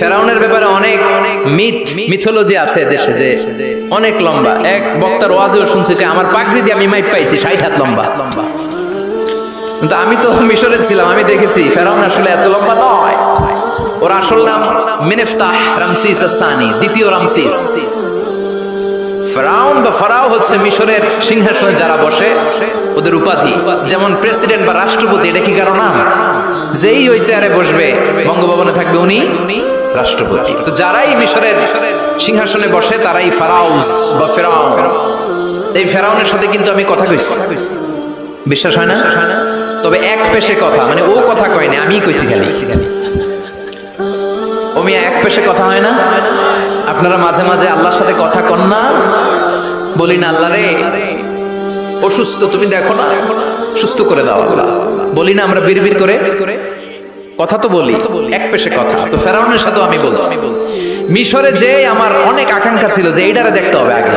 ফেরাউনের ব্যাপারে অনেক মিথোলজি আছে দেশে, যে অনেক লম্বা। এক বক্তার ওয়াজেও শুনছি যে আমার পাগড়ি দিয়ে আমি মাইপ পাইছি 60 হাত লম্বা। কিন্তু আমি তো মিশরে ছিলাম, আমি দেখেছি ফেরাউন আসলে এত লম্বা নয়। ওর আসল নাম মিনেফতাহ রামসিস আস-সানি, দ্বিতীয় রামসিস। ফেরাউন বা ফারাও হচ্ছে মিশরের সিংহাসনে যারা বসে ওদের উপাধি। যেমন প্রেসিডেন্ট বা রাষ্ট্রপতি, এটা কি কারো নাম? যেই ওই চেয়ারে বসবে বঙ্গভবনে থাকবে উনি রাষ্ট্রপতি। তো যারাই মিশরের সিংহাসনে বসে তারাই ফারাউস বা ফেরাউন। এই ফেরাউনের সাথে কিন্তু আমি কথা কইছি, বিশ্বাস হয় না? তবে এক পেশে কথা, মানে ও কথা কয়নি, আমি কইছি খালি। ও মিয়া এক পেশে কথা হয় না? আপনারা মাঝে মাঝে আল্লাহর সাথে কথা কন না? বলি না আল্লাহ রে অসুস্থ, তুমি দেখো না, সুস্থ করে দাও আল্লাহ। বলি না আমরা বিড়বিড় করে? কথা তো বলি, এক পেশে কথা। তো ফেরাউনের সাথেও আমি বলছি। মিশরে যে আমার অনেক আকাঙ্ক্ষা ছিল যে এইটারে দেখতে হবে আগে,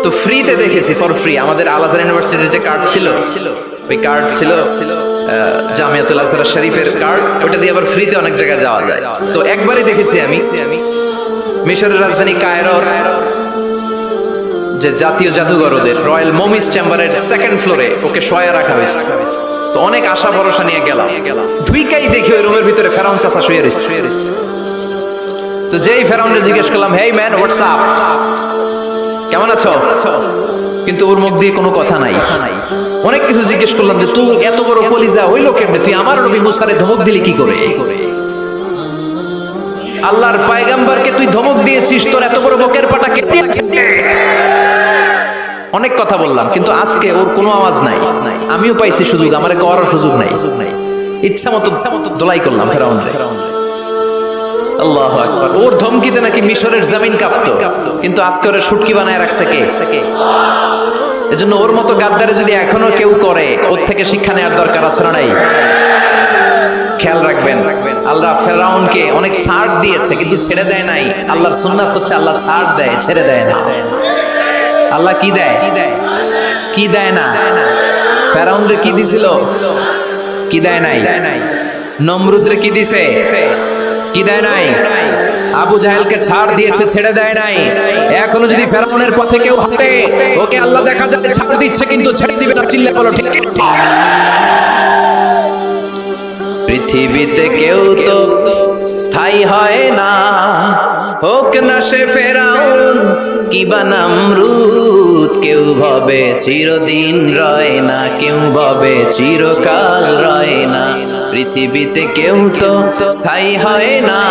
তো ফ্রিতে দেখেছি, ফর ফ্রি। আমাদের আল আজহার ইউনিভার্সিটির যে কার্ড ছিল, ওই কার্ড ছিল জামিয়াতুল আজহার শরীফের কার্ড, ওটা দিয়ে আবার ফ্রিতে অনেক জায়গায় যাওয়া যায়। তো একবারই দেখেছি আমি মিশরের রাজধানী কায়রোর যে জাতীয় জাদুঘর, ওদের রয়্যাল মমিস চেম্বারের 2nd ফ্লোরে ওকে শোয়া রাখা হয়েছে। তো অনেক আশা ভরসা নিয়ে গেলাম, ঢুইকাই দেখি ওই রুমের ভিতরে ফেরাউন চাচা শুয়ে রয়েছে। তো যেই ফেরাউনকে জিজ্ঞেস করলাম, হেই ম্যান হোয়াটস আপ, কেমন আছো? কিন্তু ওর মুখ দিয়ে কোনো কথা নাই। অনেক কিছু জিজ্ঞেস করলাম যে তুই এত বড় কলিজা হইলো কেমনে, তুই আমার নবী মুসারে ধমক দিলি কি করে? আল্লাহর পয়গম্বরকে তুই ধমক দিয়েছিস, তোর এত বড় বকের পাটা কে দিয়েছে? অনেক কথা বললাম, কিন্তু আজকে ওর কোনো আওয়াজ নাই। আমিও পাইছি সুযোগ, আমারে করার সুযোগ নাই। ইচ্ছা মতো দোলাই করলাম ফেরাউনরে। আল্লাহু আকবার। ওর ধমকিতে নাকি মিশরের জমিন কাঁপতো, কিন্তু আজকে ওরা শুটকি বানায় রাখছে কে? এজন্য ওর মতো গাদ্দারে যদি এখনো কেউ করে, ওর থেকে শিক্ষা নেওয়ার দরকার আছে না নাই? খেয়াল রাখবেন, আল্লাহ ফেরাউনকে অনেক ছাড় দিয়েছে কিন্তু ছেড়ে দেয় নাই। আল্লাহর সুন্নাত হচ্ছে আল্লাহ ছাড় দেয়, ছেড়ে দেয় না। আল্লাহ কি দেয়, কি দেয় না? ফেরাউনরে কি দিছিল? কি দেয় নাই? নমরুদরে কি দিছে? কি দেয় নাই? আবু জাহেলকে ছাড় দিয়েছে, ছেড়ে দেয় নাই। এখনো যদি ফেরাউনের পথে কেউ হাঁটে, ওকে আল্লাহ দেখা যাবে ছাড় দিচ্ছে কিন্তু ছেড়ে দিবে না। চিল্লা বলো ঠিক কি? পৃথিবীতে কেউ তো স্থায়ী হয় না, হোক না সে ফেরাউন কিবা নমরুদ। কেউ ভাবে চিরদিন রয় না, কেউ ভাবে চিরকাল রয় না। পৃথিবীতে কেউ তো স্থায়ী হয় না,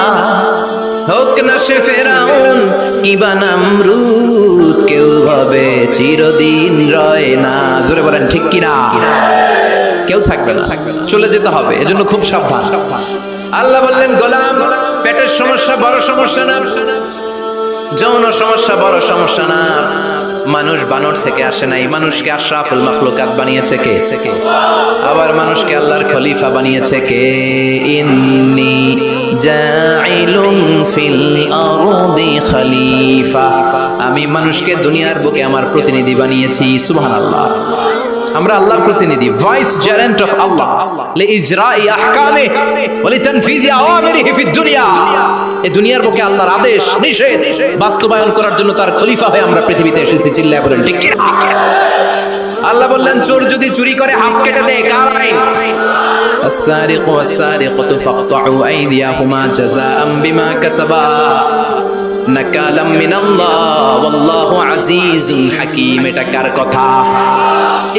হোক না সে ফেরাউন কিবা নমরুদ। কেউ ভাবে চিরদিন রয় না। জোরে বলেন ঠিক কিনা? কেউ থাকবে না, চলে যেতে হবে। এজন্য খুব সাবধান। আল্লাহ বললেন, গোলাম পেটের সমস্যা বড় সমস্যা না, যৌন সমস্যা বড় সমস্যা না। মানুষ বানর থেকে আসে নাই, মানুষকে আশরাফুল মাখলুকাত বানিয়েছে কে? আবার মানুষকে আল্লাহর খলিফা বানিয়েছে কে? ইন্নী জাইলুন ফিল আরদি খলিফা। আমি মানুষকে দুনিয়ার বুকে আমার প্রতিনিধি বানিয়েছি। সুবহানাল্লাহ। আমরা আল্লাহর প্রতিনিধি, ভাইস জেরেন্ট অফ আল্লাহ, লিইজরাই আহকামিহি ওয়া লিতানফিজি আওয়ামিরিহি ফিদ দুনিয়া। এই দুনিয়ার বুকে আল্লাহর আদেশ নিষেধ বাস্তবায়ন করার জন্য তার খলিফা হয়ে আমরা পৃথিবীতে এসেছি। চিল্লায় বলেন ঠিক কি? আল্লাহ বললেন, চোর যদি চুরি করে হাত কেটে দেয়, কার আইন? আস-সারিকু ওয়াস-সারিকাতু ফাকতাউ আইদিয়াহুমা জাযাআন বিমা কাসাবা নাকালাম মিনাল্লাহ ওয়াল্লাহু আজিজুন হাকীম। এটা কার কথা?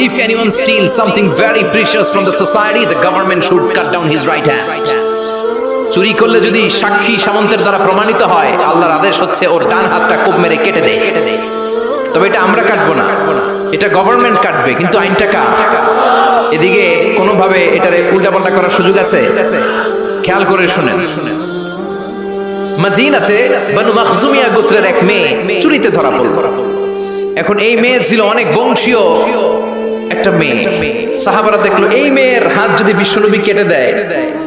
If anyone steals something very precious from the society, the government should cut down his right hand. চুরি করলে যদি সাক্ষী সামন্তের দ্বারা প্রমাণিত হয়, আল্লাহর আদেশ হচ্ছে ওর ডান হাতটা কোপ মেরে কেটে দেয়। তবে এটা আমরা কাটবো না, এটা গভর্নমেন্ট কাটবে। কিন্তু আইনটা কার? এদিকে কোনোভাবে এটারে উল্টাপাল্টা করার সুযোগ আছে? খেয়াল করে শুনেন। মদিনাতে বনু মখজুমিয়া গোত্রের এক মেয়ে চুরিতে ধরা পড়ল। এখন এই মেয়ে ছিল অনেক বংশীয় একটা মেয়ে। সাহাবারা দেখলো এই মেয়ের হাত যদি বিশ্বনবী কেটে দেয়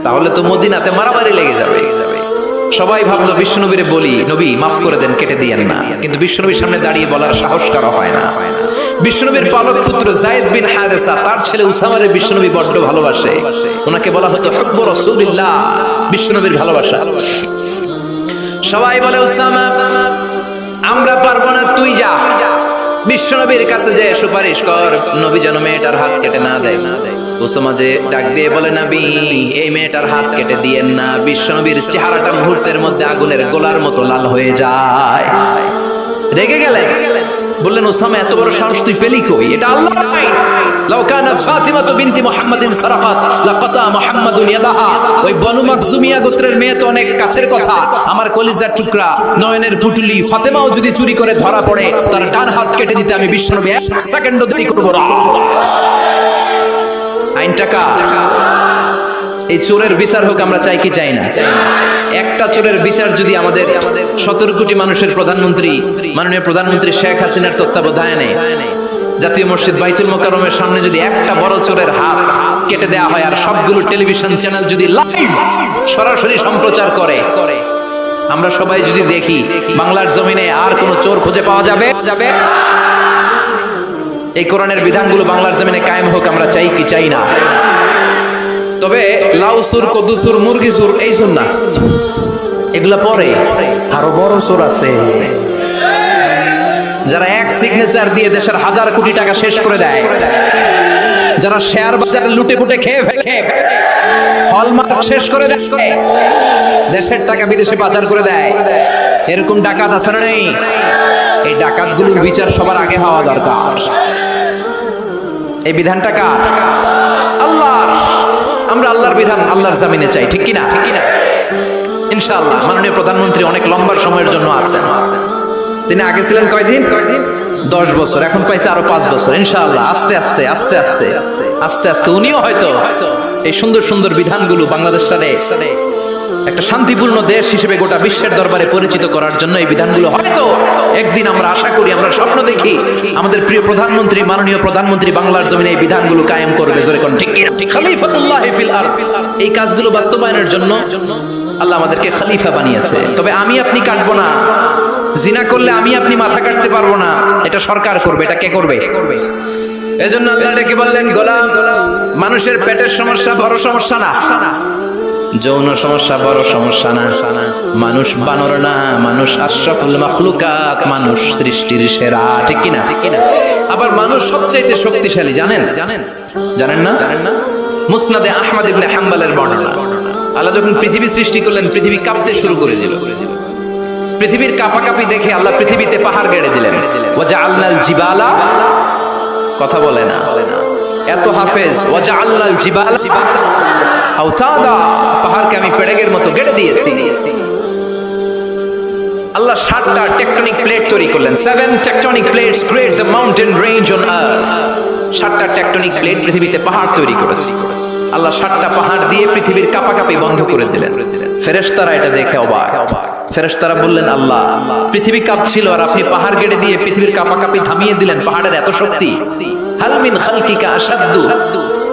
তাহলে তো মদিনাতে মারামারি লেগে যাবে। সবাই ভাবলো বিশ্বনবীরে বলি, নবী মাফ করে দেন, কেটে দিয়েন না। কিন্তু বিশ্বনবীর সামনে দাঁড়িয়ে বলার সাহস কারো হয় না। বিশ্বনবীর পালক পুত্র যায়েদ বিন হারেসা, তার ছেলে উসামারে বিশ্বনবী বড্ড ভালোবাসে। ওনাকে বলা হতো হুব্বু রাসূলিল্লাহ, বিশ্বনবীর ভালোবাসা। সবাই বলে উসামা আমরা পারবো না, তুই যা বিশ্বনবীর কাছে যে সুপারিশ কর, নবী যেন মেয়েটার হাত কেটে না দেয়। উসামা যে ডাক দিয়ে বলে, নবী এই মেয়েটার হাত কেটে দিয়েন না। বিশ্বনবীর চেহারাটা মুহূর্তের মধ্যে আগুনের গোলার মতো লাল হয়ে যায়। রেগে গেলেন, বললেন উসামা এত বড় সাহস তুই পেলি কই? এটা আল্লাহর আইন। লাউ কানাত ফাতিমাতু বিনতি মুহাম্মাদিন সারাকাত লাকাতা মুহাম্মাদুন ইয়াদাহা। ওই বনু মাখজুমিয়া গোত্রের মেয়ে তো অনেক কাছের কথা, আমার কলিজার টুকরা নয়নের পুটুলি ফাতেমাও যদি চুরি করে ধরা পড়ে তার ডান হাত কেটে দিতে আমি বিশ্বনবী এক সেকেন্ডও দেরি করব না। আইনটা কার? এই চোরের বিচার হোক আমরা চাই কি চাই না? একটা চোরের বিচার যদি আমাদের 17 কোটি মানুষের প্রধানমন্ত্রী মাননীয় প্রধানমন্ত্রী শেখ হাসিনার তত্ত্বাবধানে জাতীয় মসজিদ বাইতুল মোকাররমের সামনে যদি একটা বড় চোরের হাত কেটে দেওয়া হয়, আর সবগুলো টেলিভিশন চ্যানেল যদি লাইভ সরাসরি সম্প্রচার করে, আমরা সবাই যদি দেখি, বাংলার জমিনে আর কোনো চোর খুঁজে পাওয়া যাবে? এই কোরআনের বিধানগুলো বাংলার জমিনে কায়েম হোক আমরা চাই কি চাই না? তবে লাউ সুর, কদু সুর, মুরগি সুর এই সুর না, এগুলা পরে আরো বড় সুর আছে, যারা এক সিগনেচার দিয়ে দেশের হাজার কোটি টাকা শেষ করে দেয়, যারা শেয়ার বাজারে লুটে পুটে খেয়ে ফেলে, হলমার্ক শেষ করে দেয়, দেশের টাকা বিদেশে পাচার করে দেয়, এরকম ডাকাত আছে না নেই? এই ডাকাতগুলোর বিচার সবার আগে হওয়া দরকার। এই বিধানটা কার? আল্লাহর। আমরা আল্লাহর বিধান আল্লাহর জামিনে চাই, ঠিক কিনা? ইনশাআল্লাহ মাননীয় প্রধানমন্ত্রী অনেক লম্বা সময়ের জন্য আছেন। তিনি আগে ছিলেন কয়দিন? 10 বছর, এখন পাইছে আরো 5 বছর। ইনশাআল্লাহ আস্তে আস্তে আস্তে আস্তে আস্তে আস্তে উনিও হয়তো এই সুন্দর সুন্দর বিধানগুলো বাংলাদেশটারে একটা শান্তিপূর্ণ দেশ হিসেবে গোটা বিশ্বের দরবারে পরিচিত করার জন্য এই বিধানগুলো হয়তো একদিন আমরা আশা করি, আমরা স্বপ্ন দেখি আমাদের প্রিয় প্রধানমন্ত্রী মাননীয় প্রধানমন্ত্রী বাংলার জমিনে এই বিধানগুলো কায়েম করবে। জোরে কোন ঠিক কিনা? খলিফাতুল্লাহ ফিল আরদ। এই কাজগুলো বাস্তবায়নের জন্য আল্লাহ আমাদেরকে খলিফা বানিয়েছে। তবে আমি আপনি কাটবো না, জিনা করলে আমি আপনি মাথা কাটতে পারবো না, এটা সরকার করবে। এটা কে করবে? এজন্য আল্লাহ ডেকে বললেন, গোলাম মানুষের পেটের সমস্যা বড় সমস্যা না, যৌন সমস্যা বড় সমস্যা না, মানুষ বানর না, মানুষ আশরাফুল মাখলুকাত, মানুষ সৃষ্টির সেরা, ঠিক কিনা? আবার মানুষ সবচাইতে শক্তিশালী, জানেন না? মুসনাদে আহমদ ইবনে হাম্বলের বর্ণনা, আল্লাহ যখন পৃথিবী সৃষ্টি করলেন পৃথিবী কাঁপতে শুরু করেছিল। পৃথিবীর কাঁপাকাঁপি দেখে আল্লাহ পৃথিবীতে পাহাড় গেড়ে দিলেন। ওয়াজআলনাল জিবালা, কথা বলে না এত হাফেজ, ওয়াজআলনাল জিবালা আওতাদা, পাহাড়কে আমি পেড়েগের মতো গেড়ে দিয়েছি। আল্লাহ 7টা টেকটনিক প্লেট তৈরি করলেন। 7 tectonic plates create the mountain range on earth. 7টা টেকটনিক প্লেট পৃথিবীতে পাহাড় তৈরি করেছে আল্লাহ। 7টা পাহাড় দিয়ে পৃথিবীর কাঁপাকাঁপি বন্ধ করে দিলেন। ফেরেশতারা এটা দেখে অবাক। ফেরেশতারা বললেন, আল্লাহ পৃথিবী কাঁপছিল আর আপনি পাহাড় গেড়ে দিয়ে পৃথিবীর কাঁপাকাঁপি থামিয়ে দিলেন, পাহাড়ের এত শক্তি। হাল মিন খালকিকা আশাদ্দু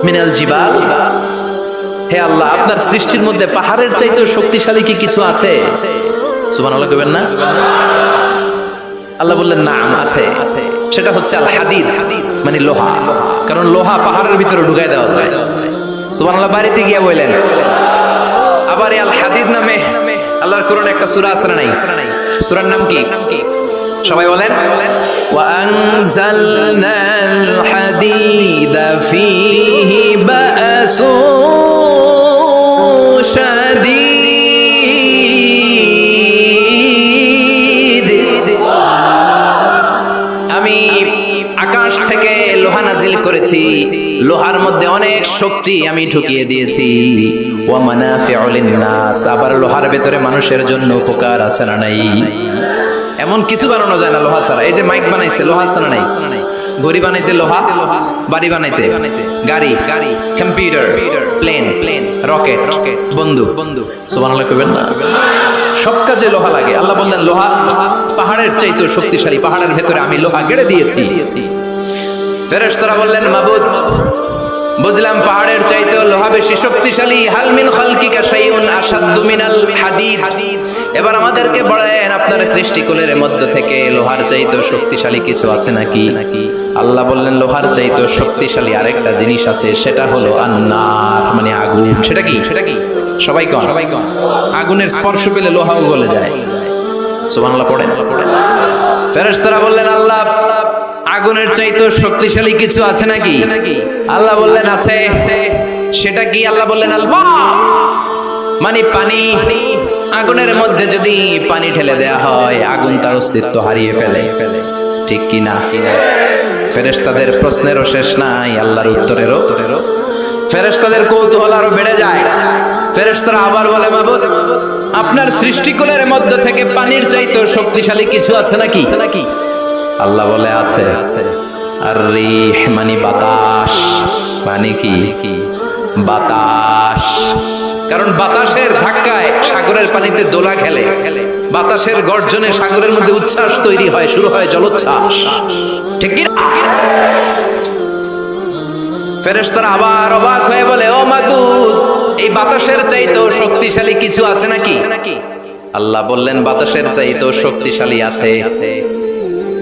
মিনাল জিবাল। হে আল্লাহ, আপনার সৃষ্টির মধ্যে পাহাড়ের চাইতেও শক্তিশালী কি কিছু আছে? সুবহানাল্লাহ কইবেন না? আল্লাহ বললেন, না আছে, সেটা হচ্ছে আল হাদিদ, মানে লোহা। কারণ লোহা পাহাড়ের ভিতরে ঢুকায় দেওয়া যায়। সুবহানাল্লাহ বাড়িতে গিয়ে বললেন। আবার আল হাদিদ নামে আল্লাহর কোরআনে একটা সূরা আছে না নাই? সূরার নাম কি? সবাই বলেন, ওয়া আনজালনাল হাদিদা ফীহি বাসু শাদীদ। আমি আকাশ থেকে লোহা নাজিল করেছি, লোহার মধ্যে অনেক শক্তি আমি ঢুকিয়ে দিয়েছি। ওয়া মানাফিউ লিন-নাস, আবার লোহার ভেতরে মানুষের জন্য উপকার আছে না নাই? এমন কিছু বানানো যায় না লোহা ছাড়া। এই যে মাইক বানাইছে লোহা আছে না নাই? ঘড়ি বানাইতে লোহা, বাড়ি বানাইতে গাড়ি, কম্পিউটার, প্লেন, রকেট, বন্দুক। সুবহানাল্লাহ কইবেন না? সব কাজে লোহা লাগে। আল্লাহ বললেন, লোহা পাহাড়ের চাইতেও শক্তিশালী, পাহাড়ের ভেতরে আমি লোহা গেড়ে দিয়েছি। ফেরেশতারা বললেন, মাবুদ বুঝলাম পাহাড়ের চাইতেও লোহা বেশি শক্তিশালী। হাল মিন খালকিকা শাইউন আশাদ্দু মিনাল হাদিদ। এবার আমাদেরকে বলেন আপনার সৃষ্টিকুলের মধ্য থেকে লোহার চাইতেও শক্তিশালী কিছু আছে নাকি? আল্লাহ বললেন লোহার চাইতেও শক্তিশালী আরেকটা জিনিস আছে, সেটা হলো আন্নার, মানে আগুন। সেটা কি? সবাই কন। আগুনের স্পর্শ পেলে লোহাও গলে যায়। সুবহানাল্লাহ পড়েন। ফেরেশতারা বললেন আল্লাহ আগুনের চাইতেও শক্তিশালী কিছু আছে নাকি? আল্লাহ বললেন আছে। সেটা কি? আল্লাহ বললেন আল্লাহ মানে পানি। আগুনের মধ্যে যদি পানি ঢেলে দেয়া হয় আগুন তার অস্তিত্ব হারিয়ে ফেলে, ঠিক কি না? ফেরেশতাদের প্রশ্নেরও শেষ নাই, আল্লাহর উত্তরেরও। ফেরেশতাদের কৌতূহল আরো বেড়ে যায়। ফেরেশতারা আবার বলে মাবুদ আপনার সৃষ্টিকুলের মধ্য থেকে পানির চাইতেও শক্তিশালী কিছু আছে নাকি? আল্লাহ বলে আছে। আর রিহ মানে বাতাস। মানে কি? বাতাস। কারণ বাতাসের ধাক্কায় সাগরের পানিতে দোলা খেলে, বাতাসের গর্জনে সাগরের মধ্যে উচ্ছ্বাস তৈরি হয়, শুরু হয় জলোচ্ছ্বাস, ঠিক কি না? ফেরেশতারা আবার অবাক হয়ে বলে ও মাবুদ এই বাতাসের চাইতেও শক্তিশালী কিছু আছে নাকি? আল্লাহ বললেন বাতাসের চাইতেও শক্তিশালী আছে।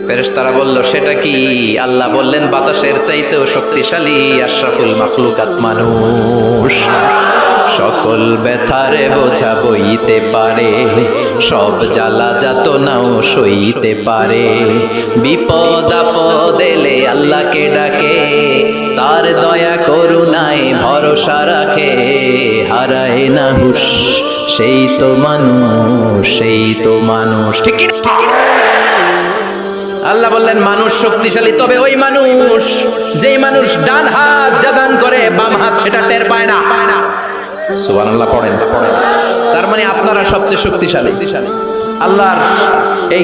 ফেরেশতারা বলল সেটা কি? আল্লাহ বললেন বাতাসের চাইতেও শক্তিশালী আশরাফুল মাখলুকাত মানুষ। সকল ব্যথারে বোঝা বইতে পারে, সব জ্বালা যাতনাও সইতে পারে। বিপদ আপদ এলে আল্লাহকে ডাকে, তার দয়া করুণায় ভরসা রাখে। হারায় না হুশ সেই তো মানুষ, সেই তো মানুষ, ঠিক না? আল্লাহ বললেন মানুষ শক্তিশালী, তবে ওই মানুষ যেই মানুষ ডান হাত যা দান করে বাম হাত সেটা টের পায় না। সুবহানাল্লাহ পড়েন। তার মানে আপনারা সবচেয়ে শক্তিশালী। আল্লাহর এই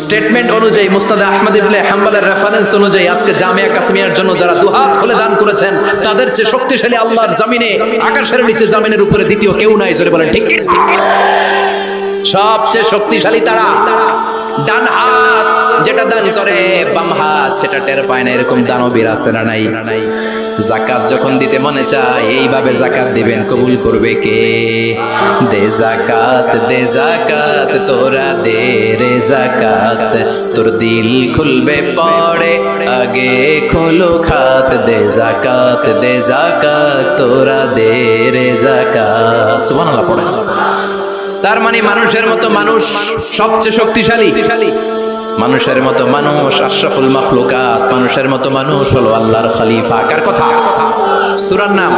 স্টেটমেন্ট অনুযায়ী মুসনাদ আহমদ ইবনে হাম্বলের রেফারেন্স অনুযায়ী আজকে জামিয়া কাসমিয়ার জন্য যারা দুহাত খুলে দান করেছেন তাদের চেয়ে শক্তিশালী আল্লাহর জমিনে, আকাশের নিচে জমিনের উপরে দ্বিতীয় কেউ নাই। জোরে বলেন ঠিক কি? সবচেয়ে শক্তিশালী তারা। ডান হাত যেটা দান করে বাম হাত সেটা টের পায় না, এরকম দানবীর আছে না নাই? যাকাত যখন দিতে মনে চায় এইভাবে যাকাত দিবেন, কবুল করবে কে? দে যাকাত তোরা দে রে যাকাত, তোর দিল খুলবে পড়ে আগে খোলো খাত। দে যাকাত তোরা দে রে যাকাত। সুবহানাল্লাহ পড়েন। তার মানে মানুষের মতো মানুষ সবচেয়ে শক্তিশালী। মানুষের মতো মানুষ আশরাফুল মাখলুকাত। মানুষের মতো মানুষ হলো আল্লাহর খলিফা। কার কথা? সূরার নাম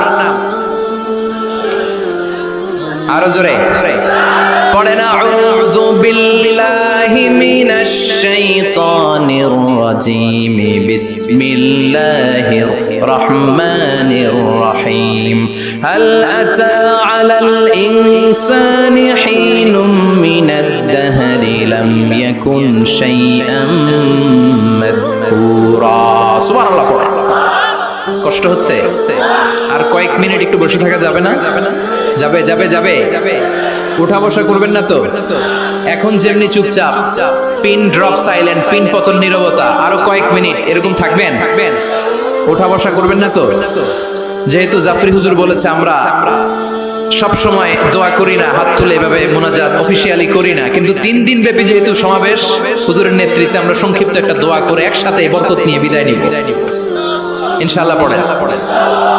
আরো জোরে পড়েন। আউযু বিল্লাহি মিনাশ শাইতানির রাজীম। বিসমিল্লাহির রহমানির রহিম। হাল আতা আলাল ইনসানি হিনুম মিনাদ দাহরি লাম ইয়াকুন শাইআম মাযকুরা। সুবহানাল্লাহ। কষ্ট হচ্ছে? আর কয়েক মিনিট একটু বসে থাকা যাবে না? যাবে যাবে যাবে। উঠা বসা করবেন না তো? এখন যেমনি চুপচাপ, পিন ড্রপ সাইলেন্ট, পিন পতন নীরবতা, আরো কয়েক মিনিট এরকম থাকবেন? উঠা বসা করবেন না তো? যেহেতু জাফরি হুজুর বলেছে আমরা সব সময় দোয়া করি না, হাত তুলে এভাবে মুনাজাত অফিশিয়ালি করি না, কিন্তু 3 দিন ব্যাপী যেহেতু সমাবেশ, হুজুরের নেতৃত্বে আমরা সংক্ষিপ্ত একটা দোয়া করে একসাথে বরকত নিয়ে বিদায় নিব ইনশাআল্লাহ। পড়েন।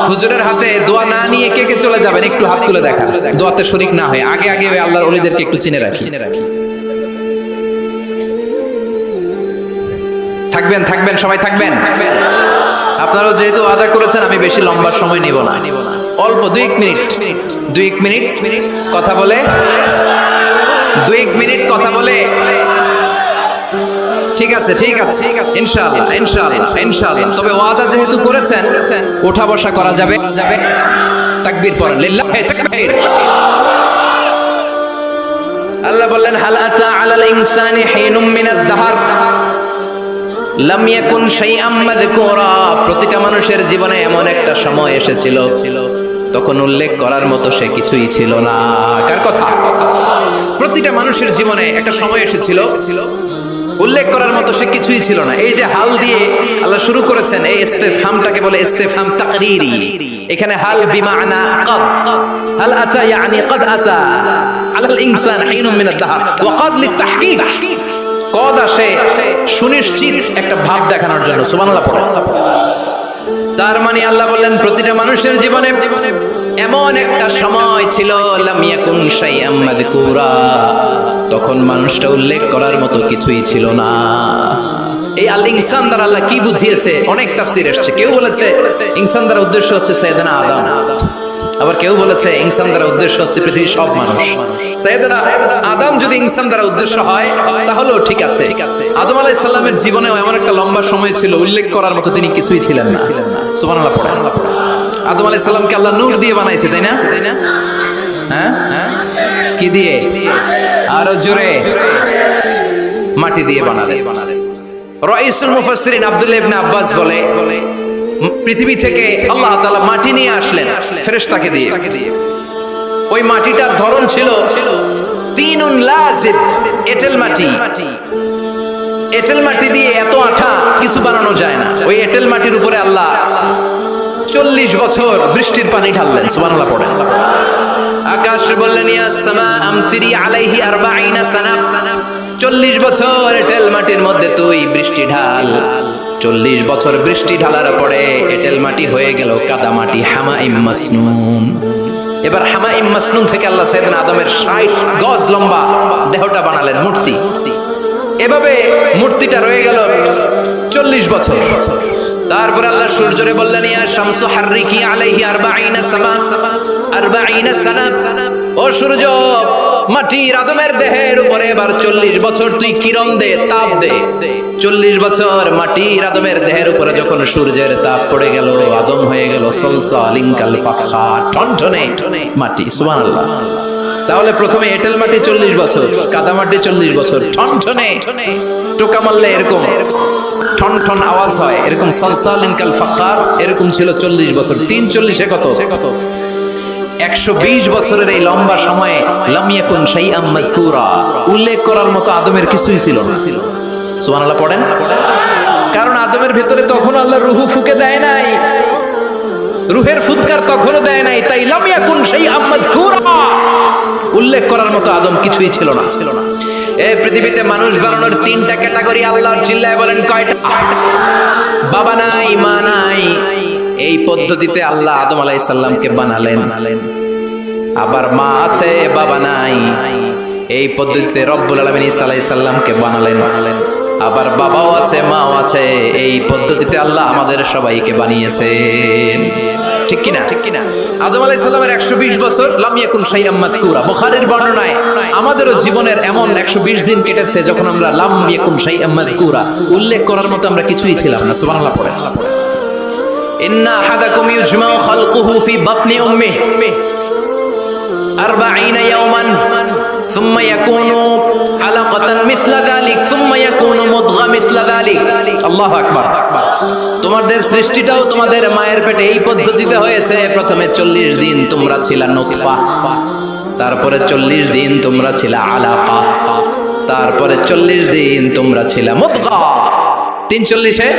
হুজুরের হাতে দোয়া না নিয়ে কে কে চলে যাবেন একটু হাত তুলে দেখা, দোয়াতে শরীক না হয়ে আগে আগে আল্লাহর ওলিদেরকে একটু চিনে রাখি। থাকবেন সবাই থাকবেন। আপনারাও যেহেতু আদা করেছেন আমি বেশি লম্বা সময় নিব না, অল্প 2 মিনিট কথা বলে 2 মিনিট কথা বলে। ঠিক আছে ইনশাআল্লাহ। তবে ওয়াদা যেহেতু করেছেন ওঠা বসা করা যাবে। তাকবীর পড়েন, লিল্লাহি তাকবীর। আল্লাহ বললেন হাল আতা আলাল ইনসানি হিনুম মিনাদ দাহর লাম ইয়াকুন শাইআম মাযকুরা। প্রতিটা মানুষের জীবনে এমন একটা সময় এসেছিল তখন উল্লেখ করার মতো সে কিছুই ছিল না। কার কথা? প্রতিটা মানুষের জীবনে একটা সময় এসেছিল উল্লেখ করার মতো সে কিছুই ছিল না। এই যে হাল দিয়ে আল্লাহ শুরু করেছেন, এই ইস্তেফহামটাকে বলে ইস্তেফহাম তাকরীরি। এখানে হাল বিমানা ক্বাদ, হাল আতা ইয়ানি ক্বাদ আতা আলাল ইনসান হিনুম মিনাদ দাহর ওয়া ক্বাদ লিতাহকীক। কদ আসে সুনিশ্চিত একটা ভাব দেখানোর জন্য। সুবহানাল্লাহ পড়ো। তার মানে আল্লাহ বললেন প্রতিটা মানুষের জীবনে এমন একটা সময় ছিল, লাম ইয়াকুন শাইআম মাযকুরা, তখন মানুষটা উল্লেখ করার মতো কিছুই ছিল না। এই আল ইনসান দ্বারা আল্লাহ কি বুঝিয়েছে? অনেক তাফসীর এসেছে। কেউ বলেছে ইনসান দ্বারা উদ্দেশ্য হচ্ছে সাইয়েদনা আদম, আবার কেউ বলেছে ইনসান দ্বারা উদ্দেশ্য হচ্ছে পৃথিবীর সব মানুষ। সাইয়েদনা আদম যদি ইনসান দ্বারা উদ্দেশ্য হয় তাহলেও ঠিক আছে। আদম আলাইহিস সালামের জীবনেও এমন একটা লম্বা সময় ছিল উল্লেখ করার মতো তিনি কিছুই ছিলেন না। সুবহানাল্লাহ পড়েন। আদম আলাইহিস সালামকে আল্লাহ নূর দিয়ে বানাইছে, তাই না? হ্যাঁ, কি দিয়ে? আরো জোরে, মাটি দিয়ে বানালেন। রাইসুল মুফাসসিরিন আব্দুল্লাহ ইবনে আব্বাস বলে পৃথিবী থেকে আল্লাহ তাআলা মাটি নিয়ে আসলেন ফেরেশতাকে দিয়ে। ওই মাটিটার ধরন ছিল তিনুন লাযিব, এঁটেল মাটি। এঁটেল মাটি দিয়ে এত আঠা কিছু বানানো যায় না। ওই এঁটেল মাটির উপরে আল্লাহ 40 বছর বৃষ্টির পানি ঢাললেন। সুবহানাল্লাহ পড়েন। আকাশ বললেন ইয়া সামা আমতিরি আলাইহি 40 সানা, 40 বছর এঁটেল মাটির মধ্যে তুই বৃষ্টি ঢাল। 40 বছর বৃষ্টি ঢালার পরে এঁটেল মাটি হয়ে গেল কাদা মাটি, হামাইম মাসনুন। এবার হামাইম মাসনুন থেকে আল্লাহ সাইয়েদনা আদমের 60 গজ লম্বা দেহটা বানালেন, মূর্তি। এভাবে মূর্তিটা রয়ে গেল 40 বছর। তারপর আল্লাহ সূর্যরে বললেন ইয়া শামসু হাররিকি আলাইহি 40 সানা, 40 সানা। ও সূর্য, মাটির আদমের দেহের উপরে এবার 40 বছর তুই কিরণ দে, তাপ দে। 40 বছর মাটির আদমের দেহের উপরে যখন সূর্যের তাপ পড়ে গেল, আদম হয়ে গেল সলসালিন কাল ফাখার, টনটনে মাটি। সুবহানাল্লাহ। তাহলে প্রথমে এঁটেল মাটি 40 বছর, কাদা মাটি 40 বছর, টনটনে টোকা মারলে এরকম ঠন ঠন আওয়াজ হয়, এরকম সলসালিন কাল ফাখার, এরকম ছিল 40 বছর। 3 40 কত? 120 বছরের এই লম্বা সময়ে লাম ইয়াকুন শাইআম মাযকুরা, উল্লেখ করার মতো আদমের কিছুই ছিল না। সুবহানাল্লাহ পড়েন। কারণ আদমের ভিতরে তখন আল্লাহ রূহ ফুঁকে দেয় নাই, রূহের ফুৎকার তখনও দেয় নাই, তাই লাম ইয়াকুন শাইআম মাযকুরা, উল্লেখ করার মতো আদম কিছুই ছিল না। এই পৃথিবীতে মানুষ বানানোর 3টা ক্যাটাগরি আল্লাহর চিল্লায় বলেন কয়টা? বাবা নাই, মা নাই। এই পদ্ধতিতে আল্লাহ আদম আলাইহিস সালামকে বানালেন। আবার মা আছে, বাবা নাই। এই পদ্ধতিতে রব্বুল আলামিন ঈসা আলাইহিস সালামকে বানালেন। আবার বাবাও আছে, মাও আছে। এই পদ্ধতিতে আল্লাহ আমাদের সবাইকে বানিয়েছেন। ঠিক কিনা? আদম আলাইহিস সালামের 120 বছর লাম ইয়াকুন শাইআম মাযকুরা। বুখারীর বর্ণনায় আমাদেরও জীবনের এমন 120 দিন কেটেছে যখন আমরা লাম ইয়াকুন শাইআম মাযকুরা, উল্লেখ করার মতো আমরা কিছুই ছিলাম না। সুবহানাল্লাহ পড়ে। ইন্না আহাদাকুম ইউজমাউ খালকুহু ফি বাতনি উম্মিহি 40 ইয়াওমান সুম্মা ইয়াকুনু আলাকাতান মিসলা যালিক সুম্মা ইয়াকুনু মুদগা মিসলা যালিক। আল্লাহু আকবার। তোমাদের সৃষ্টিটাও তোমাদের মায়ের পেটে এই পদ্ধতিতে হয়েছে। প্রথমে 40 দিন তোমরা ছিলা নুতফা, তারপরে 40 দিন তোমরা ছিলা আলাকা, তারপরে 40 দিন তোমরা ছিলা মুদগা। 3 40-এ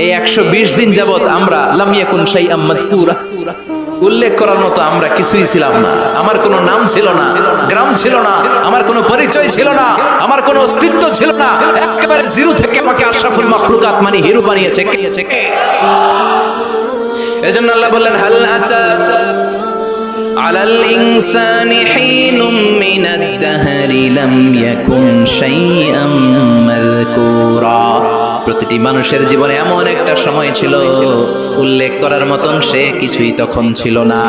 এই 120 দিন যাবত আমরা লাম ইয়াকুন শাইআম মাযকুরা, উল্লেখ করার মতো আমরা কিছুই ছিলাম না। আমার কোনো নাম ছিল না, গ্রাম ছিল না, আমার কোনো পরিচয় ছিল না, আমার কোনো অস্তিত্ব ছিল না। একেবারে জিরো থেকে আমাকে আশরাফুল মাখলুকাত মানে হিরো বানিয়েছে কে? এজন্য আল্লাহ বললেন হাল আতা আলাল ইনসানি হিনুম মিনাদ দাহরি লাম ইয়াকুন শাইআম মাযকুরা। প্রতিটি মানুষের জীবনে এমন একটা সময় ছিল উল্লেখ করার মতন সে কিছুই তখন ছিল না।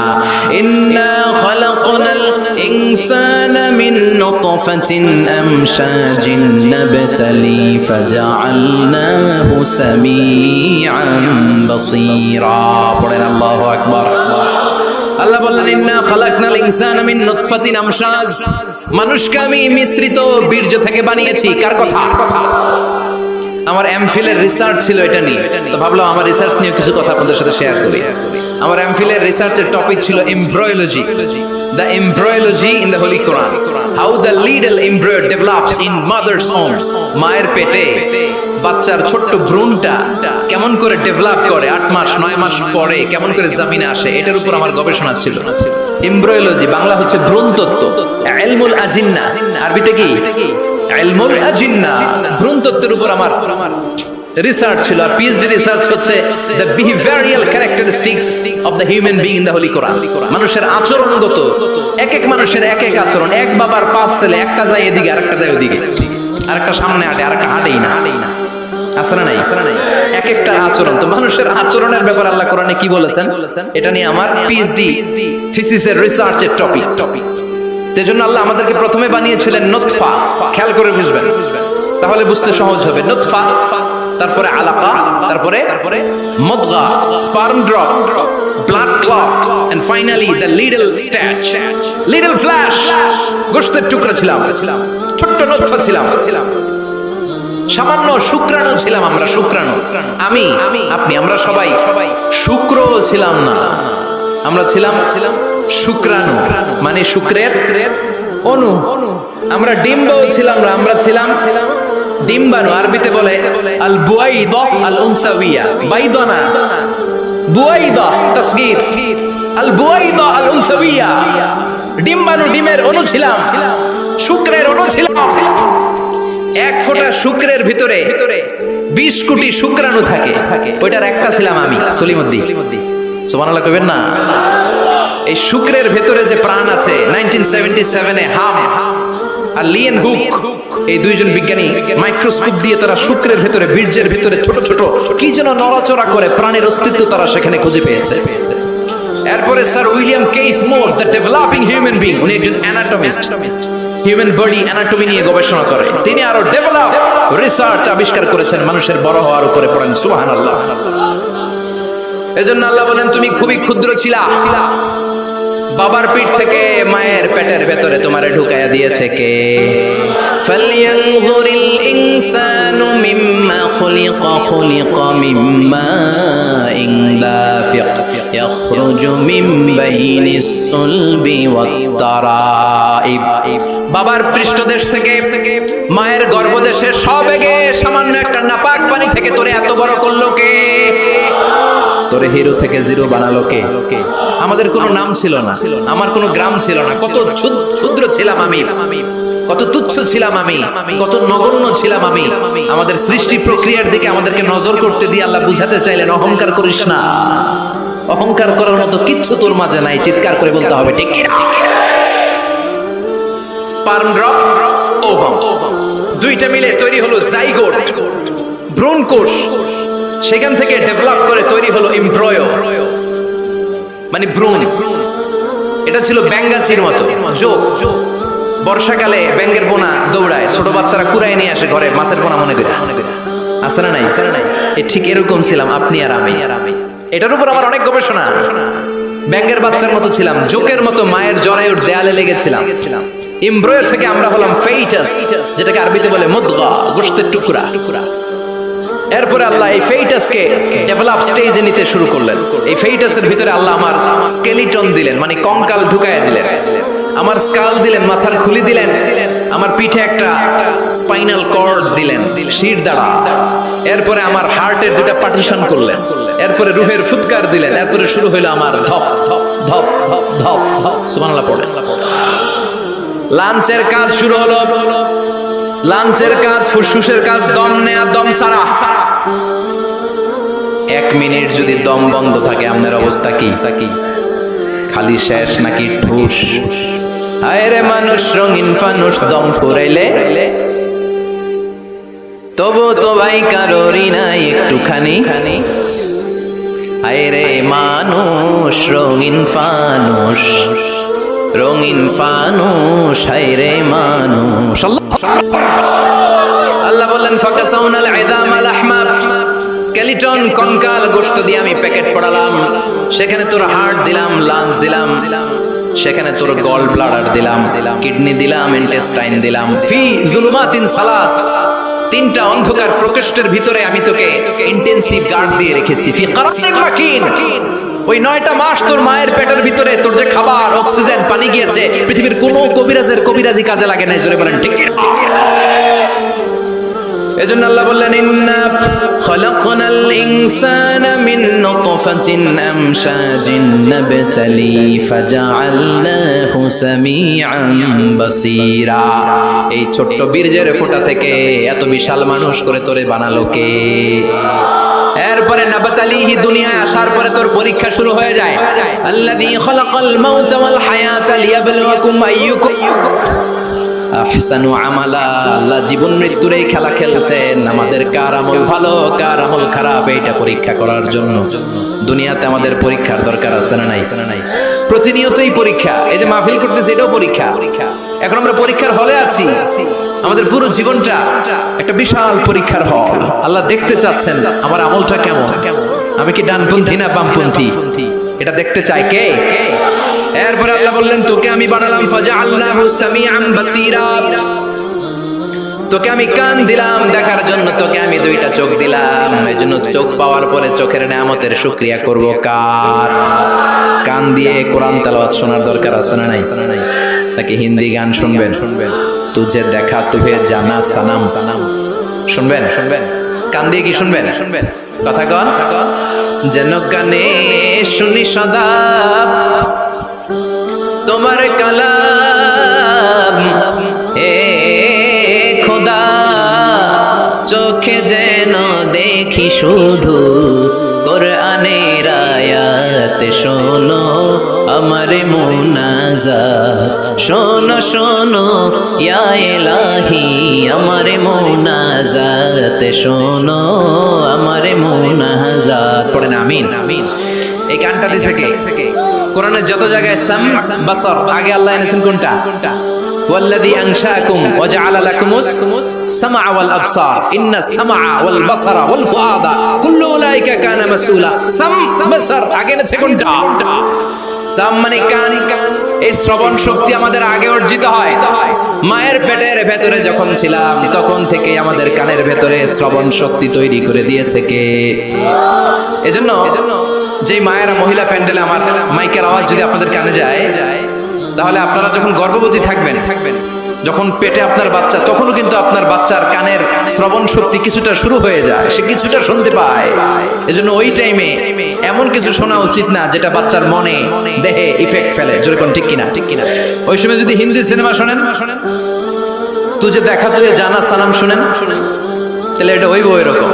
ইন্না খালাকনাল ইনসানা মিন নুতফাতিন আমশাজিন নাবতালি ফাজআলনাহু সামিআন বাসীরা। পড়েন আল্লাহু আকবার। আল্লাহ বললেন ইন্না খালাকনাল ইনসানা মিন নুতফাতিন আমশাজ, মানুষকে আমি মিশ্রিত বীর্য থেকে বানিয়েছি। কার কথা? আমার এমফিলের রিসার্চ ছিল এটা নিয়ে, তো ভাবলাম আমার রিসার্চ নিয়ে কিছু কথা আপনাদের সাথে শেয়ার করি। আমার এমফিলের রিসার্চের টপিক ছিল embryology, the embryology in the holy Quran, how the needle embryo develops in mother's womb, মায়ের পেটে বাচ্চার ছোট্ট ভ্রূণটা কেমন করে ডেভেলপ করে 8 মাস 9 মাস পরে কেমন করে জমিনে আসে, এটার উপর আমার গবেষণা ছিল। এমব্রায়োলজি, বাংলা হচ্ছে ভ্রূণতত্ত্ব। ইলমুল আজিন্না, আরবিতে কি? ইলমুল আজিন্না, ভ্রূণতত্ত্বের উপর আমার রিসার্চ ছিল। আর পিএইচডি রিসার্চ হচ্ছে the behavioural characteristics of the human being in the holy Quran. মানুষের আচরণগত, এক এক মানুষের এক এক আচরণ। এক বাবার 5 ছেলে, একটা যায় এদিকে আরেকটা যায় ওদিকে, আরেকটা সামনে হাঁটে আরেকটা হাঁটেই না। আছে না নাই? এক একটা আচরণ। তো মানুষের আচরণের ব্যাপারে আল্লাহ কোরআনে কি বলেছেন, এটা নিয়ে আমার পিএইচডি থিসিসের রিসার্চের টপিক। সেজন্য আল্লাহ আমাদেরকে প্রথমে বানিয়েছিলেন নুতফা। খেয়াল করে বুঝবেন, তাহলে বুঝতে সহজ হবে। নুতফা, তারপরে আলাকা, তারপরে মুদগা, sperm drop, blood clot, and finally the little স্ট্যাচ, লিটল ফ্ল্যাশ। গোশতের টুকরা ছিলাম, ছোট্ট নুতফা ছিলাম, সামান্য শুক্রাণু ছিলাম আমরা। শুক্রাণু, আমি, আপনি, আমরা সবাই শুক্র ছিলাম না, আমরা ছিলাম শুক্রাণু, মানে শুক্রের অণু। আমরা ডিম্বও ছিলাম না, আমরা ছিলাম ডিম্বাণু। আরবিতে বলে আল বুয়াইদা আল উনসাবিয়া, বাইদানা বুয়াইদা তাসগীর, আল বুয়াইদা আল উনসাবিয়া। ডিম্বাণু, ডিমের অণু ছিলাম, শুক্রের অণু ছিলাম। এক ফোঁটা শুক্রের ভিতরে 20 কোটি শুক্রাণু থাকে, ওইটার একটা ছিলাম আমি, সলিমুদ্দিন। সুবহানাল্লাহ কইবেন না? এই শুক্রের ভেতরে যে প্রাণ আছে, 1977 হাম আর লিয়েন হুক, এই দুইজন বিজ্ঞানী মাইক্রোস্কোপ দিয়ে তারা শুক্রের ভেতরে, বীর্যের ভিতরে ছোট ছোট কি যেন নড়াচড়া করে প্রাণের অস্তিত্ব তারা সেখানে খুঁজে পেয়েছে। এরপরে sir William case more, the developing human being, উনি একজন অ্যানাটমিস্ট, হিউম্যান বডি অ্যানাটমি নিয়ে গবেষণা করে। তিনি আরো ডেভেলপ রিসার্চ আবিষ্কার করেছেন মানুষের বড় হওয়ার উপরে। পড়েন সুবহানাল্লাহ। এজন্য আল্লাহ বলেন তুমি খুবই ক্ষুদ্র ছিলা, বাবার পিঠ থেকে মায়ের পেটের ভেতরে তোমারে ঢুকায়া দিয়েছে কে? ফালইয়ানজুরিল ইনসানু মিম্মা খুলিকা, খুলিকা মিম্মা ইনদাফিক ইয়াখরুজু মিন বাইনিস সুলবি ওয়াত তারাইব। বাবার পৃষ্ঠদেশ থেকে, মায়ের গর্ভদেশে সবেগে সামান্য একটা নাপাক পানি থেকে তোরে এত বড় করলো কে? তোরে হিরো থেকে জিরো বানালো কে? আমাদের কোনো নাম ছিল না, আমার কোনো গ্রাম ছিল না। কত ক্ষুদ্র ছিলাম আমি, কত তুচ্ছ ছিলাম আমি, কত নগণ্য ছিলাম আমি। আমাদের সৃষ্টি প্রক্রিয়ার দিকে আমাদেরকে নজর করতে দিয়ে আল্লাহ বুঝাতে চাইলেন অহংকার করিস না, অহংকার করার মতো কিচ্ছু তোর মাঝে নাই। চিৎকার করে বলতে হবে ঠিক কিনা? স্পার্ম ড্রপ, ওভাম, দুইটা মিলে তৈরি হলো জাইগোট, ভ্রূণ কোষ। সেখান থেকে ডেভেলপ করে তৈরি হলো এমব্রায়ো, মানে ভ্রূণ। এটা ছিল ব্যাঙ্গাচির মতো যোগ। বর্ষাকালে ব্যাঙ্গের পোনা দৌড়ায়, ছোট বাচ্চারা কুড়ায় নিয়ে আসে ঘরে মাছের পোনা মনে করে। আছে না নাই? ঠিক এরকম ছিলাম আপনি আর আমি। এটার উপর আমার অনেক গবেষণা। ব্যাঙ্গের বাচ্চার মতো ছিলাম, জোকের মতো মায়ের জরায়ুর দেয়ালে লেগেছিলাম। এমব্রায়ো থেকে আমরা হলাম ফেইটাস, যেটাকে আরবিতে বলে মুদগা, গোশতের টুকরা। এরপরে আল্লাহ এই ফেইটাসকে ডেভেলপ স্টেজে নিতে শুরু করলেন। এই ফেইটাসের ভিতরে আল্লাহ আমার স্কেলিটন দিলেন, মানে কঙ্কাল ঢুকায় দিলেন। আমার স্কাল দিলেন, মাথার খুলি দিলেন। আমার পিঠে একটা স্পাইনাল কর্ড দিলেন, শির দাঁড়া। এরপরে আমার হার্টের দুটা পার্টিশন করলেন। এরপরে রুহের ফুৎকার দিলেন। এরপরে শুরু হলো আমার ধপ ধপ ধপ ধপ ধপ ধপ। সুবহানাল্লাহ পড়েন। লাঞ্চের কাজ শুরু হলো। লাঞ্চের কাজ, ফুসফুসের কাজ, দম নেয়া, দম সারা। 1 মিনিট যদি দম বন্ধ থাকে আপনার অবস্থা কি? খালি শেষ নাকি ঠুস? হায় রে মানুষ রঙিন ফানুষ, দম ফুরাইলে তবু তো ভাই কারোরই নাই একটুখানি। হায় রে মানুষ রঙিন ফানুষ, রঙিন ফানুষ, হায় রে মানুষ। আল্লাহ বললেন ফাকাসাউনাল ইযামা লাহমা, স্কেলিটন কঙ্কাল গোশত দিয়ে আমি প্যাকেট পড়ালাম। সেখানে তোর হার্ট দিলাম, লাঞ্চ দিলাম, সেখানে তোর গল ব্লাডার দিলাম, কিডনি দিলাম, ইন্টেস্টাইন দিলাম। ফি যুলুমাতিন সালাস, 3টা অন্ধকার প্রকোষ্ঠের ভিতরে আমি তোকে ইন্টেনসিভ গার্ড দিয়ে রেখেছি। ফি কারারিন মাকিন, ওই 9টা মাস তোর মায়ের পেটের ভিতরে তোর যে খাবার, অক্সিজেন, পানি গিয়েছে, পৃথিবীর কোনো কবিরাজি কাজে লাগে নাই। জোরে বলেন ঠিক কি? এজন্য আল্লাহ বললেন, ইন্না খলাকনাল ইনসানা মিন নুতফাতিন আমশাজিন নাবতালি ফাজআলনাহু সামিআন বাসীরা। এই ছোট্ট বীর্যের ফোঁটা থেকে এত বিশাল মানুষ করে তোরে বানালো কে? এরপরে নাবতালিহি, দুনিয়ায় আসার পরে তোর পরীক্ষা শুরু হয়ে যায়। আল্লাযী খলাকাল মাউতা ওয়াল হায়াতা লিয়াবলুয়াকুম আইয়ুকুম আহসানু আমালা। আল্লাহ জীবন মৃত্যুর এই খেলা খেলছেন, আমাদের কার আমল ভালো কার আমল খারাপ এইটা পরীক্ষা করার জন্য। দুনিয়াতে আমাদের পরীক্ষার দরকার আছে না নাই? প্রতিনিয়তই পরীক্ষা। এই যে মাহফিল করতেছি, এটাও পরীক্ষা। এখন আমরা পরীক্ষার হলে আছি। আমাদের পুরো জীবনটা একটা বিশাল পরীক্ষার হল। আল্লাহ দেখতে চাচ্ছেন আমার আমলটা কেমন, আমি কি ডানপন্থী না বামপন্থী, এটা দেখতে চায় কে? এরপরে আল্লাহ বললেন, তোকে আমি বানালাম ফাজআলনাহু সামিআন বাসীরা। তোকে আমি কান দিলাম দেখার জন্য, তোকে আমি 2টা চোখ দিলাম। এজন্য চোখ পাওয়ার পরে চোখের নেয়ামতের শুকরিয়া করব কার? কান দিয়ে কোরআন তেলাওয়াত শোনার দরকার আছে না নাই? নাকি হিন্দি গান শুনবেন? তুঝে দেখা তুহে জানা সানাম শুনবেন? কান দিয়ে কি শুনবেন? কথা কন। যেন কানে শুনি সদা তোমার কালাম, হে খোদা চোখে যেন দেখি শুধু কোরআনের আয়াত। শোনো আমার মুনাজাত, শোনো শোনো ইয়া ইলাহি আমার মুনাজাত, শোনো আমার মুনাজাত। পড়েন আমিন। এই গানটা দিছে কে? কোরআনের যত জায়গায় সাম বাসার আগে আল্লাহ এনেছেন কোনটা? ওয়াল্লাযী আনশাআকুম ওয়া জাআলা লাকুমুস সামআ ওয়াল আবসার ইন্নাস সামআ ওয়াল বাসারা ওয়াল ফুআদা কুল্লু উলাইকা কানা মাসউলা। সাম বাসার আগে এনেছে কোনটা? সাম মানে কান। এই শ্রবণ শক্তি আমাদের আগে অর্জিত হয়। মায়ের পেটের ভেতরে যখন ছিলাম তখন থেকে আমাদের কানের ভেতরে শ্রবণ শক্তি তৈরি করে দিয়েছে কে? এজন্য যে মায়েরা মহিলা প্যান্ডেলে আমার মাইকের আওয়াজ যদি আপনাদের কানে যায়, তাহলে আপনারা যখন গর্ভবতী থাকবেন, যখন পেটে আপনার বাচ্চা, তখনও কিন্তু আপনার বাচ্চার কানের শ্রবণ শক্তি কিছুটা শুরু হয়ে যায়, সে কিছুটা শুনতে পায়। এজন্য ওই টাইমে এমন কিছু শোনা উচিত না যেটা বাচ্চার মনে দেহে ইফেক্ট ফেলে। যেরকম ঠিক কিনা? ওই সময় যদি হিন্দি সিনেমা শোনেন, তুঝে দেখা তুই জানা সালাম শুনেন, তাহলে এটা হইব ওইরকম।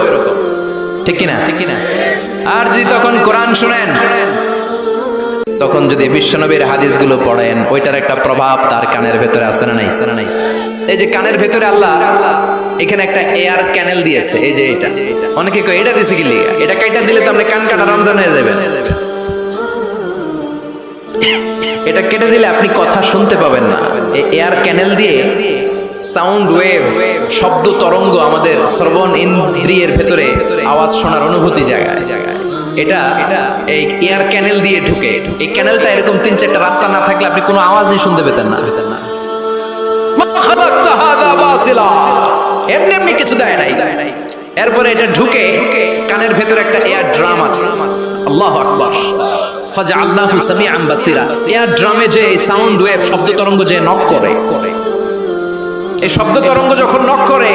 ঠিক কিনা? আর যদি তখন কোরআন শুনেন, তখন যদি বিশ্বনবীর হাদিসগুলো পড়েন, ওইটার একটা প্রভাব তার কানের ভেতরে আছে না নাই? এই যে কানের ভেতরে আল্লাহ এখানে একটা এয়ার ক্যানেল দিয়েছে। এই যে এটা, অনেকে কয় এটা দিছে কি লিগা? এটা কাইটা দিলে তো আপনি কান কাটা রমজান হয়ে যাবেন। এটা কেটে দিলে আপনি কথা শুনতে পাবেন না। এই এয়ার ক্যানেল দিয়ে সাউন্ড ওয়েভ, শব্দ তরঙ্গ আমাদের শ্রবণ ইন্দ্রিয়ের ভেতরে আওয়াজ শোনার অনুভূতি জায়গায়। এটা এই এয়ার ক্যানেল দিয়ে ঢুকে। এই ক্যানেলটা এরকম 3-4টা রাস্তা না থাকলে আপনি কোনো আওয়াজই শুনতে পেতেন না। এমনি কিছু দেয় নাই। এরপরে এটা ঢুকে কানের ভেতরে একটা এয়ার ড্রাম আছে। আল্লাহু আকবার। ফাজআলনাহু সামিআন বাসীরা। এয়ার ড্রামে যে সাউন্ড ওয়েভ, শব্দ তরঙ্গ যে নক করে, এই শব্দ তরঙ্গ যখন নক করে,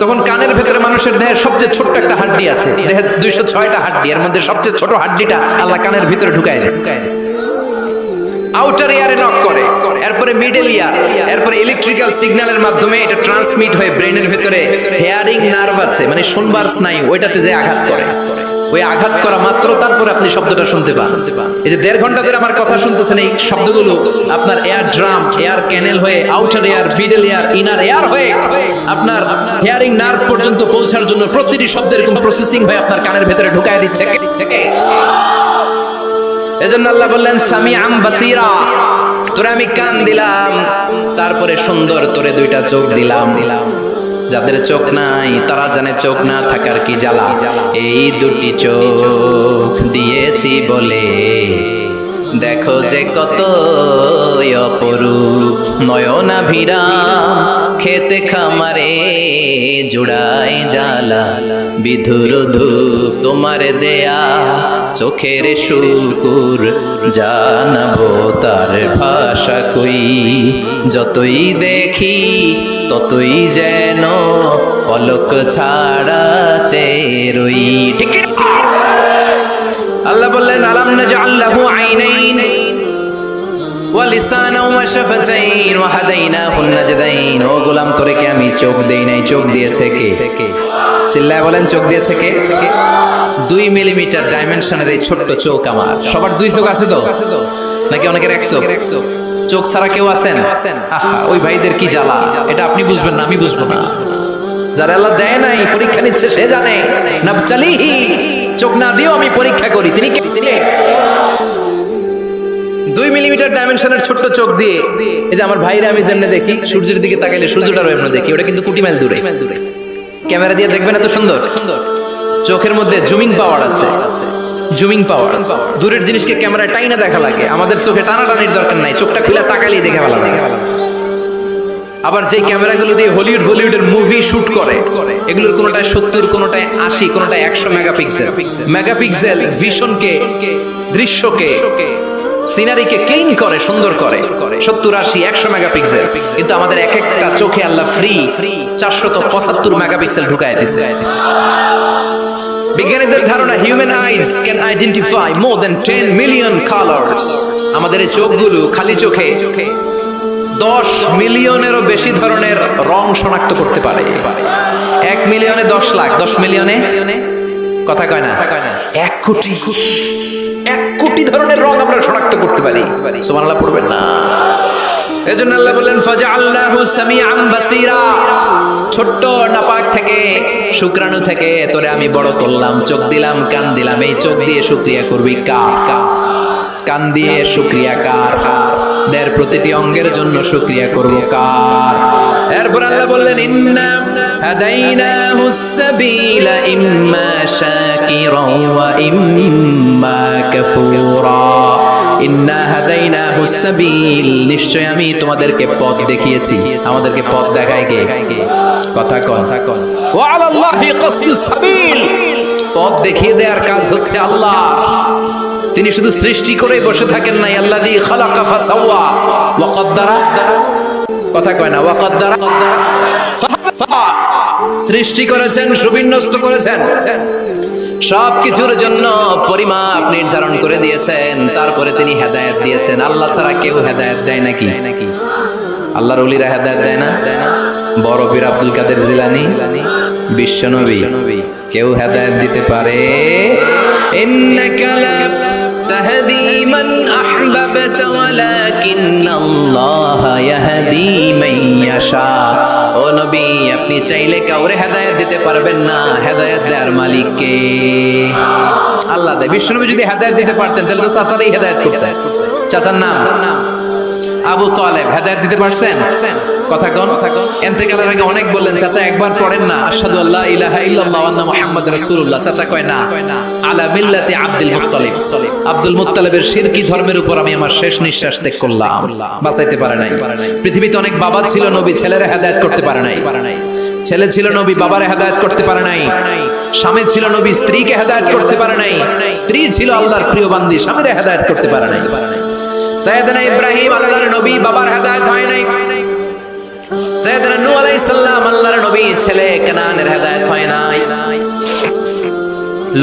তখন কানের ভেতরে মানুষের দেহের সবচেয়ে ছোট্ট একটা হাড্ডি আছে। দেহের 206টা হাড্ডি, এর মধ্যে সবচেয়ে ছোট হাড্ডিটা আল্লাহ কানের ভিতরে ঢুকায় দিয়েছে। আউটার ইয়ারে নক করে, এরপরে মিডল ইয়ার, এরপরে ইলেকট্রিক্যাল সিগন্যালের মাধ্যমে এটা ট্রান্সমিট হয়ে ব্রেনের ভেতরে হেয়ারিং নার্ভ আছে, মানে শুনবার স্নায়ু, ওইটাতে যে আঘাত করে, ওই আঘাত করা মাত্র তারপরে আপনি শব্দটা শুনতে পান। এই যে 1.5 ঘন্টা ধরে আমার কথা শুনতেছেন, এই শব্দগুলো আপনার এয়ার ড্রাম, এয়ার ক্যানেল হয়ে outer air, middle air, inner air হয়ে আপনার হিয়ারিং নার্ভ পর্যন্ত পৌঁছার জন্য প্রতিটি শব্দের এরকম প্রসেসিং হয়ে আপনার কানের ভেতরে ঢুকায় দিচ্ছে। এজন্য আল্লাহ বললেন সামিআন বাসীরা, তোরে আমি কান দিলাম, তারপরে সুন্দর তোরে 2টা চোখ দিলাম। যাদের চোখ নাই তারা জানে চোখ না থাকার কি জ্বালা। এই 2টি চোখ দিয়েছি বলে দেখো যে কত অপরূপ নয়নাভিরাম খেতে খামারে জুড়ায় জ্বালা বিধুর ধূপ তোমার দেয়া চোখের শুকুর জানাবো তার ভাষা কই যতই দেখি ততই যেন পলক ছাড়া চেরই ঠিক আল্লাহ বললেন আলাম নাজআল লাহু আইনাইন ওয়া লিসানাও ওয়া শাফাতাইন ওয়া হাদাইনাহুন নাজদাইন ও গোলাম তোরে কি আমি চোখ দেই নাই চোখ দিয়েছে কে চিল্লায় বলেন চোখ দিয়েছে কে 2 মিলিমিটার ডাইমেনশনের এই ছোট্ট চোখ আমার সবার দুই চোখ আছে তো নাকি অনেকের এক চোখ চোখ ছাড়া কেউ আছেন আহা ওই ভাইদের কি জ্বালা এটা আপনি বুঝবেন না আমি বুঝবো না যারা আল্লাহ দেয় নাই পরীক্ষা নিচ্ছে সে জানে না চালিহি চোখ না দিয়েও আমি পরীক্ষা করি তিনি 2 মিলিমিটার ডাইমেনশনের ছোট্ট চোখ দিয়ে এই যে আমার ভাইরা আমি যেমনে দেখি সূর্যের দিকে তাকাইলে সূর্যটারও এমন দেখি ওটা কিন্তু কোটি মাইল দূরে ক্যামেরা দিয়ে দেখবেন এত সুন্দর চোখের মধ্যে জুমিং পাওয়ার আছে জুমিং পাওয়ার দূরের জিনিসকে ক্যামেরায় টাইনা দেখা লাগে আমাদের চোখে টানাটানির দরকার নাই চোখটা খুলে তাকাইলেই দেখে ভালো লাগে আবার যে ক্যামেরাগুলো দিয়ে হলিউড বলিউডের মুভি শুট করে এগুলোর কোনোটায় 70 কোনোটায় 80 কোনোটায় 100 মেগাপিক্সেল ভিশনকে দৃশ্যকে সিনারিকে ক্লিন করে সুন্দর করে 70 80 100 মেগাপিক্সেল কিন্তু আমাদের এক একটা চোখে আল্লাহ ফ্রি 475 মেগাপিক্সেল ঢুকায় দিয়েছে বিজ্ঞানীদের ধারণা human eyes can identify more than 10 million colours আমাদের এই চোখগুলো খালি চোখে 10 মিলিয়নেরও বেশি ধরনের রং শনাক্ত করতে পারে 1 মিলিয়নে 10 লাখ 10 মিলিয়নে কথা কয় না 1 কোটি 1 কোটি ধরনের রং আমরা শনাক্ত করতে পারি সুবহানাল্লাহ পড়বেন না এজন্য আল্লাহ বলেন ফাজআলনাহু সামিআন বাসীরা ছোট্ট নাপাক থেকে শুকরাণু থেকে তোরে আমি বড় করলাম চোখ দিলাম কান দিলাম এই চোখ দিয়ে শুকরিয়া করবি কার কান দিয়ে শুকরিয়া কার দের প্রতিটি অঙ্গের জন্য শুকরিয়া করব কার এরপর আল্লাহ বললেন ইন্না হাদাইনাহুস সাবিলা ইম্মা শাকিরাও ওয়া ইম্মা কাফুরা ইন্না হাদাইনাহুস সাবিল নিশ্চয় আমি তোমাদেরকে পথ দেখিয়েছি আমাদেরকে পথ দেখায় কে কথা কোন ওয়া আলাল্লাহি কাসদুস সাবিল পথ দেখিয়ে দেওয়ার কাজ হচ্ছে আল্লাহ তিনি শুধু সৃষ্টি করে বসে থাকেন নাই আল্লাযী খালাকা ফাসাওয়া ওয়া কদ্দারা কথা কয় না ওয়া কদ্দারা সৃষ্টি করেছেন সুবিন্যস্ত করেছেন সবকিছুর জন্য পরিমাপ নির্ধারণ করে দিয়েছেন তারপরে তিনি হেদায়েত দিয়েছেন আল্লাহ ছাড়া কেউ হেদায়েত দেয় নাকি আল্লাহর ওলিরা হেদায়েত দেয় না বড় পীর আব্দুল কাদের জিলানী বিশ্বনবী কেউ হেদায়েত দিতে পারে ইন্নাকা লা তাহদি মান আহবাবতা ওয়ালাকিন্নাল্লাহা ইয়াহদি মান ইয়াশা ও নবী আপনি চাইলে কাউরে হেদায়েত দিতে পারবেন না হেদায়েত দেওয়ার মালিক কে আল্লাহ দেয় বিশ্বনবী যদি হেদায়েত দিতে পারতেন তাহলে তো চাচারই হেদায়েত করতেন চাচার নাম আবু তালেব হেদায়েত দিতে পারছেন কথা কোন ইন্তেকালের আগে অনেক বললেন চাচা একবার পড়েন না আশহাদু আল্লা ইলাহা ইল্লাল্লাহ ওয়া আন্না মুহাম্মাদুর রাসূলুল্লাহ চাচা কয় না আলা মিল্লাতি আব্দুল মুত্তালিব আব্দুল মুত্তালিবের শিরকি ধর্মের উপর আমি আমার শেষ নিঃশ্বাস ত্যাগ করলাম বাঁচাইতে পারে নাই পৃথিবীতে অনেক বাবা ছিল নবী ছেলেরা হেদায়েত করতে পারে নাই ছেলে ছিল নবী বাবারে হেদায়েত করতে পারে নাই স্বামী ছিল নবী স্ত্রীকে হেদায়েত করতে পারে নাই স্ত্রী ছিল আল্লাহর প্রিয় বান্দি স্বামীরে হেদায়েত করতে পারে নাই সাইয়েদনা ইব্রাহিম আল্লাহর নবী বাবার হেদায়েত হয় নাই সাইয়েদনা নূহ আলাইহিস সালাম আল্লাহর নবী ছেলে কানানের হেদায়েত হয় নাই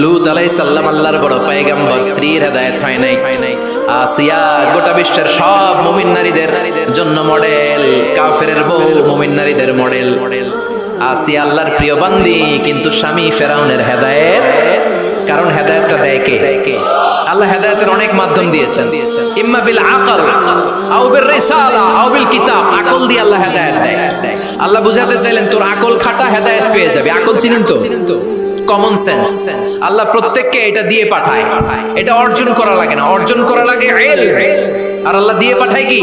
লূত আলাইহিস সালাম আল্লাহর বড় পয়গম্বর স্ত্রীর হেদায়েত হয় নাই আসিয়া গোটা বিশ্বের সব মুমিন নারীদের জন্য মডেল কাফেরের বউ মুমিন নারীদের মডেল আসিয়া আল্লাহর প্রিয় বান্দি কিন্তু স্বামী ফেরাউনের হেদায়েত কারণ হেদায়েতটা দেয় কে আল্লাহ হেদায়েতের অনেক মাধ্যম দিয়েছেন ইম্মা বিল আকল আও বির রিসালা আও বিল কিতাব আকল দিয়ে আল্লাহ হেদায়েত দেয় আল্লাহ বুঝাতে চাইলেন তোর আকল খাটা হেদায়েত পেয়ে যাবে আকল চিনেন তো কমন সেন্স আল্লাহ প্রত্যেককে এটা দিয়ে পাঠায় এটা অর্জন করা লাগে না অর্জন করা লাগে ইলম আর আল্লাহ দিয়ে পাঠায় কি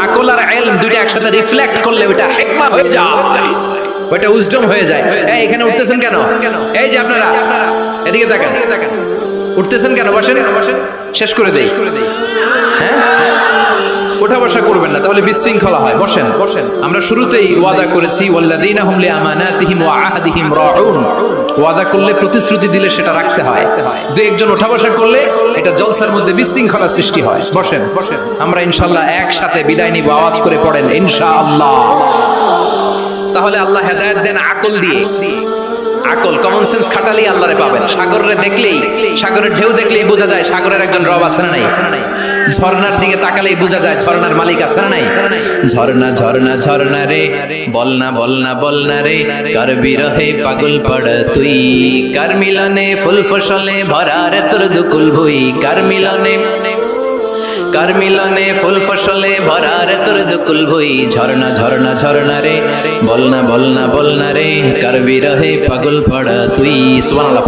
আকল আর ইলম দুইটা একসাথে রিফ্লেক্ট করলে ওটা হিকমা হয়ে যায় ওটা উইজডম হয়ে যায় এই এখানে উঠতেছেন কেন এই যে আপনারা এদিকে তাকান উঠতেছেন কেন? বসেন, শেষ করে দেই। হ্যাঁ, ওঠা বসা করবেন না, তাহলে বিশৃঙ্খলা হয়। বসেন। আমরা শুরুতেই ওয়াদা করেছি ওয়াল্লাযীনা হুম লিআমানাতিহিম ওয়া আহদিহিম রাউন। ওয়াদা করলে, প্রতিশ্রুতি দিলে সেটা রাখতে হয়। দুই একজন ওঠা বসা করলে এটা জলসার মধ্যে বিশৃঙ্খলা সৃষ্টি হয়। বসেন। আমরা ইনশাআল্লাহ একসাথে বিদায় নিব। আওয়াজ করে পড়েন ইনশাআল্লাহ। তাহলে আল্লাহ হেদায়েত দেন আকল দিয়ে। আকল, কমন সেন্স খাটালেই আল্লাহরে পাবেন। সাগরের দেখলেই, সাগরের ঢেউ দেখলেই বোঝা যায় সাগরের একজন রব আছে না নাই? ঝর্ণার দিকে তাকালেই বোঝা যায় ঝর্ণার মালিক আছে না নাই? ঝর্ণা ঝর্ণা ঝর্ণা রে, বলনা বলনা বলনা রে, কার বিরহে পাগল পড় তুই, কার মিলনে ফুল ফসলে ভরা রে তোর দুকুল ভুই, কার মিলনে ফুল ফসলে ভরা রে তোর দুকুল ভুই, ঝর্ণা ঝর্ণা ঝর্ণা রে, বলনা বলনা বলনা রে, কার বিরহে পাগল পড় তুই। সুবহানাল্লাহ।